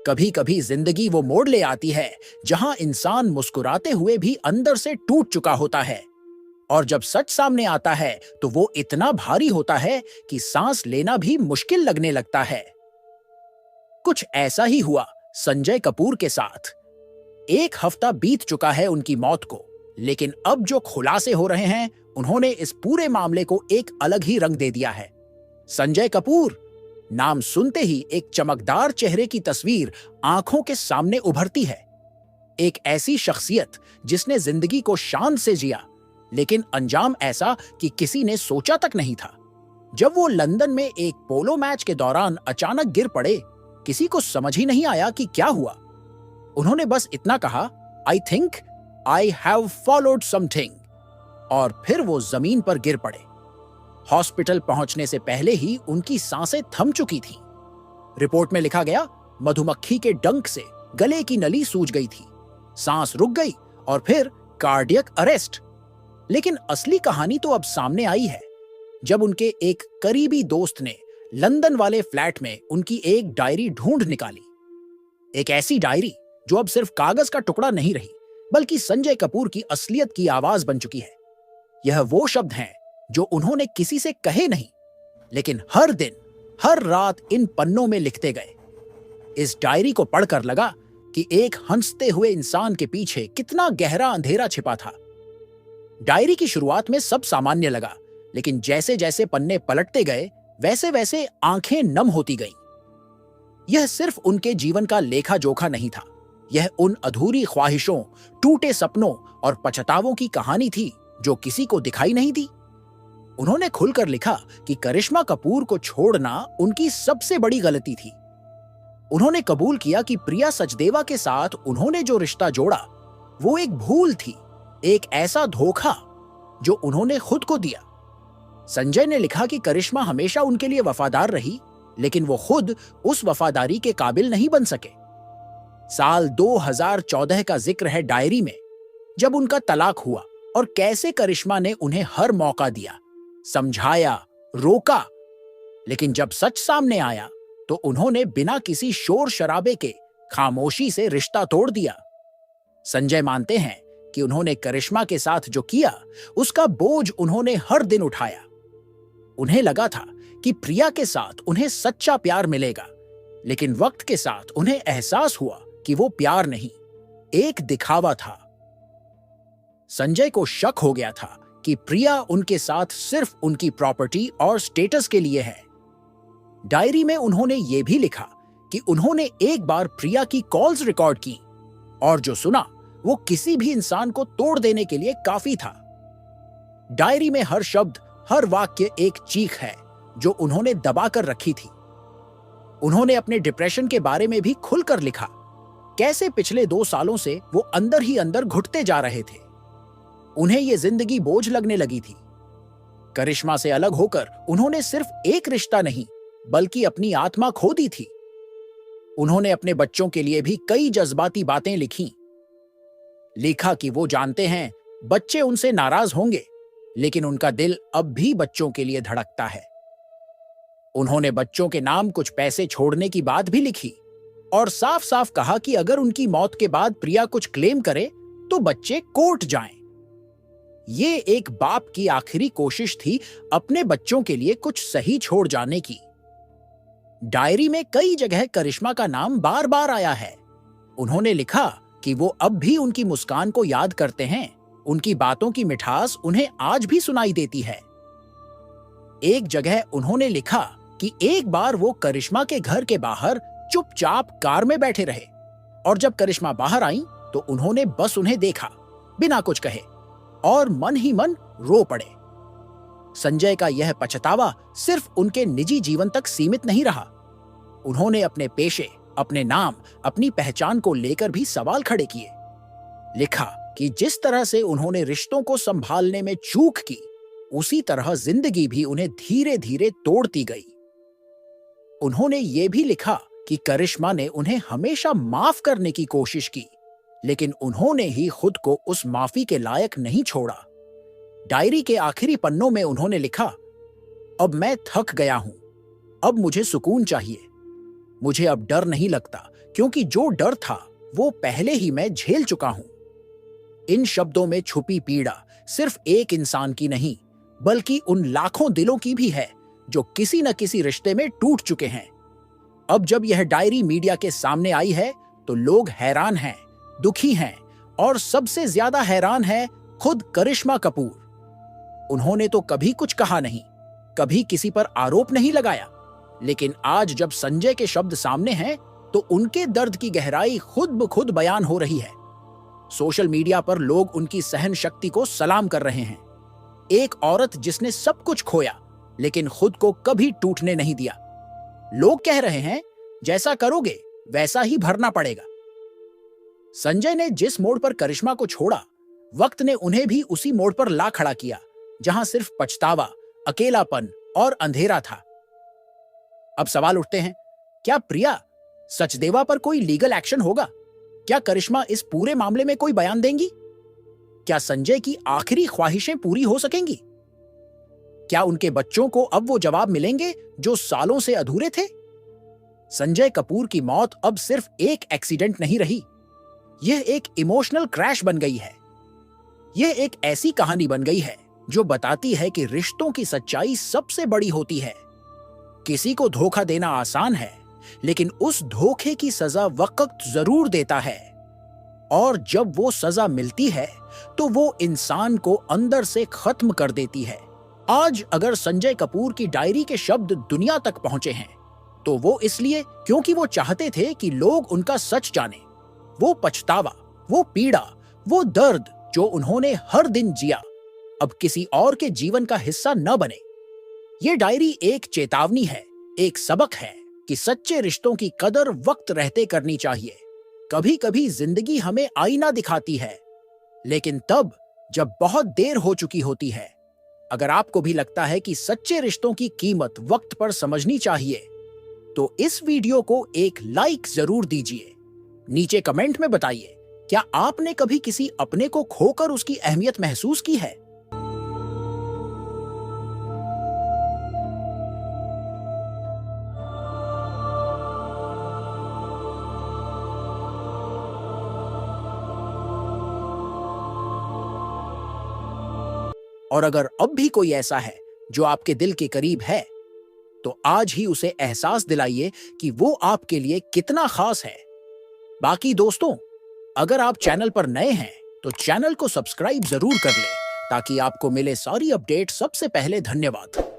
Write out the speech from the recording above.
कभी कभी जिंदगी वो मोड़ ले आती है जहां इंसान मुस्कुराते हुए भी अंदर से टूट चुका होता है, और जब सच सामने आता है तो वो इतना भारी होता है कि सांस लेना भी मुश्किल लगने लगता है। कुछ ऐसा ही हुआ संजय कपूर के साथ। 1 हफ्ता बीत चुका है उनकी मौत को, लेकिन अब जो खुलासे हो रहे हैं उन्होंने इस पूरे मामले को एक अलग ही रंग दे दिया है। संजय कपूर नाम सुनते ही एक चमकदार चेहरे की तस्वीर आंखों के सामने उभरती है। एक ऐसी शख्सियत जिसने जिंदगी को शान से जिया, लेकिन अंजाम ऐसा कि किसी ने सोचा तक नहीं था। जब वो लंदन में एक पोलो मैच के दौरान अचानक गिर पड़े, किसी को समझ ही नहीं आया कि क्या हुआ। उन्होंने बस इतना कहा, I think I have followed something, और फिर वो जमीन पर गिर पड़े। हॉस्पिटल पहुंचने से पहले ही उनकी सांसें थम चुकी थीं। रिपोर्ट में लिखा गया, मधुमक्खी के डंक से गले की नली सूज गई थी, सांस रुक गई और फिर कार्डियक अरेस्ट। लेकिन असली कहानी तो अब सामने आई है, जब उनके एक करीबी दोस्त ने लंदन वाले फ्लैट में उनकी एक डायरी ढूंढ निकाली। एक ऐसी डायरी जो अब सिर्फ कागज का टुकड़ा नहीं रही, बल्कि संजय कपूर की असलियत की आवाज बन चुकी है। यह वो शब्द हैं जो उन्होंने किसी से कहे नहीं, लेकिन हर दिन हर रात इन पन्नों में लिखते गए। इस डायरी को पढ़कर लगा कि एक हंसते हुए इंसान के पीछे कितना गहरा अंधेरा छिपा था। डायरी की शुरुआत में सब सामान्य लगा, लेकिन जैसे जैसे पन्ने पलटते गए वैसे वैसे आंखें नम होती गईं। यह सिर्फ उनके जीवन का लेखा जोखा नहीं था, यह उन अधूरी ख्वाहिशों, टूटे सपनों और पछतावों की कहानी थी जो किसी को दिखाई नहीं दी। उन्होंने खुलकर लिखा कि करिश्मा कपूर को छोड़ना उनकी सबसे बड़ी गलती थी। उन्होंने कबूल किया कि प्रिया सचदेवा के साथ उन्होंने जो रिश्ता जोड़ा वो एक भूल थी, एक ऐसा धोखा जो उन्होंने खुद को दिया। संजय ने लिखा कि करिश्मा हमेशा उनके लिए वफादार रही, लेकिन वो खुद उस वफादारी के काबिल नहीं बन सके। साल 2014 का जिक्र है डायरी में, जब उनका तलाक हुआ और कैसे करिश्मा ने उन्हें हर मौका दिया, समझाया, रोका, लेकिन जब सच सामने आया तो उन्होंने बिना किसी शोर शराबे के खामोशी से रिश्ता तोड़ दिया। संजय मानते हैं कि उन्होंने करिश्मा के साथ जो किया उसका बोझ उन्होंने हर दिन उठाया। उन्हें लगा था कि प्रिया के साथ उन्हें सच्चा प्यार मिलेगा, लेकिन वक्त के साथ उन्हें एहसास हुआ कि वो प्यार नहीं, एक दिखावा था। संजय को शक हो गया था कि प्रिया उनके साथ सिर्फ उनकी प्रॉपर्टी और स्टेटस के लिए है। डायरी में उन्होंने ये भी लिखा कि उन्होंने एक बार प्रिया की कॉल्स रिकॉर्ड की और जो सुना वो किसी भी इंसान को तोड़ देने के लिए काफी था। डायरी में हर शब्द, हर वाक्य एक चीख है जो उन्होंने दबा कर रखी थी। उन्होंने अपने डिप्रेशन के बारे में भी खुलकर लिखा, कैसे पिछले 2 सालों से वो अंदर ही अंदर घुटते जा रहे थे। उन्हें ये जिंदगी बोझ लगने लगी थी। करिश्मा से अलग होकर उन्होंने सिर्फ एक रिश्ता नहीं, बल्कि अपनी आत्मा खो दी थी। उन्होंने अपने बच्चों के लिए भी कई जज्बाती बातें लिखी। लिखा कि वो जानते हैं बच्चे उनसे नाराज होंगे, लेकिन उनका दिल अब भी बच्चों के लिए धड़कता है। उन्होंने बच्चों के नाम कुछ पैसे छोड़ने की बात भी लिखी और साफ साफ कहा कि अगर उनकी मौत के बाद प्रिया कुछ क्लेम करे तो बच्चे कोर्ट जाएं। ये एक बाप की आखिरी कोशिश थी अपने बच्चों के लिए कुछ सही छोड़ जाने की। डायरी में कई जगह करिश्मा का नाम बार बार आया है। उन्होंने लिखा कि वो अब भी उनकी मुस्कान को याद करते हैं, उनकी बातों की मिठास उन्हें आज भी सुनाई देती है। एक जगह उन्होंने लिखा कि एक बार वो करिश्मा के घर के बाहर चुपचाप कार में बैठे रहे और जब करिश्मा बाहर आई तो उन्होंने बस उन्हें देखा बिना कुछ कहे और मन ही मन रो पड़े। संजय का यह पछतावा सिर्फ उनके निजी जीवन तक सीमित नहीं रहा। उन्होंने अपने पेशे, अपने नाम, अपनी पहचान को लेकर भी सवाल खड़े किए। लिखा कि जिस तरह से उन्होंने रिश्तों को संभालने में चूक की, उसी तरह जिंदगी भी उन्हें धीरे धीरे तोड़ती गई। उन्होंने ये भी लिखा कि करिश्मा ने उन्हें हमेशा माफ करने की कोशिश की, लेकिन उन्होंने ही खुद को उस माफी के लायक नहीं छोड़ा। डायरी के आखिरी पन्नों में उन्होंने लिखा, अब मैं थक गया हूं, अब मुझे सुकून चाहिए। मुझे अब डर नहीं लगता क्योंकि जो डर था वो पहले ही मैं झेल चुका हूं। इन शब्दों में छुपी पीड़ा सिर्फ एक इंसान की नहीं, बल्कि उन लाखों दिलों की भी है जो किसी न किसी रिश्ते में टूट चुके हैं। अब जब यह डायरी मीडिया के सामने आई है तो लोग हैरान हैं, दुखी हैं और सबसे ज्यादा हैरान है खुद करिश्मा कपूर। उन्होंने तो कभी कुछ कहा नहीं, कभी किसी पर आरोप नहीं लगाया, लेकिन आज जब संजय के शब्द सामने हैं तो उनके दर्द की गहराई खुद ब खुद बयान हो रही है। सोशल मीडिया पर लोग उनकी सहन शक्ति को सलाम कर रहे हैं। एक औरत जिसने सब कुछ खोया लेकिन खुद को कभी टूटने नहीं दिया। लोग कह रहे हैं जैसा करोगे वैसा ही भरना पड़ेगा। संजय ने जिस मोड़ पर करिश्मा को छोड़ा, वक्त ने उन्हें भी उसी मोड़ पर ला खड़ा किया जहां सिर्फ पछतावा, अकेलापन और अंधेरा था। अब सवाल उठते हैं, क्या प्रिया सचदेवा पर कोई लीगल एक्शन होगा? क्या करिश्मा इस पूरे मामले में कोई बयान देंगी? क्या संजय की आखिरी ख्वाहिशें पूरी हो सकेंगी? क्या उनके बच्चों को अब वो जवाब मिलेंगे जो सालों से अधूरे थे? संजय कपूर की मौत अब सिर्फ एक एक्सीडेंट नहीं रही, यह एक इमोशनल क्रैश बन गई है। यह एक ऐसी कहानी बन गई है जो बताती है कि रिश्तों की सच्चाई सबसे बड़ी होती है। किसी को धोखा देना आसान है, लेकिन उस धोखे की सजा वक्त जरूर देता है, और जब वो सजा मिलती है तो वो इंसान को अंदर से खत्म कर देती है। आज अगर संजय कपूर की डायरी के शब्द दुनिया तक पहुंचे हैं तो वो इसलिए क्योंकि वो चाहते थे कि लोग उनका सच जाने। वो पछतावा, वो पीड़ा, वो दर्द जो उन्होंने हर दिन जिया, अब किसी और के जीवन का हिस्सा न बने। ये डायरी एक चेतावनी है, एक सबक है कि सच्चे रिश्तों की कदर वक्त रहते करनी चाहिए। कभी कभी जिंदगी हमें आईना दिखाती है, लेकिन तब जब बहुत देर हो चुकी होती है। अगर आपको भी लगता है कि सच्चे रिश्तों की कीमत वक्त पर समझनी चाहिए, तो इस वीडियो को एक लाइक जरूर दीजिए। नीचे कमेंट में बताइए, क्या आपने कभी किसी अपने को खोकर उसकी अहमियत महसूस की है? और अगर अब भी कोई ऐसा है जो आपके दिल के करीब है, तो आज ही उसे एहसास दिलाइए कि वो आपके लिए कितना खास है। बाकी दोस्तों, अगर आप चैनल पर नए हैं तो चैनल को सब्सक्राइब जरूर कर लें ताकि आपको मिले सारी अपडेट सबसे पहले। धन्यवाद।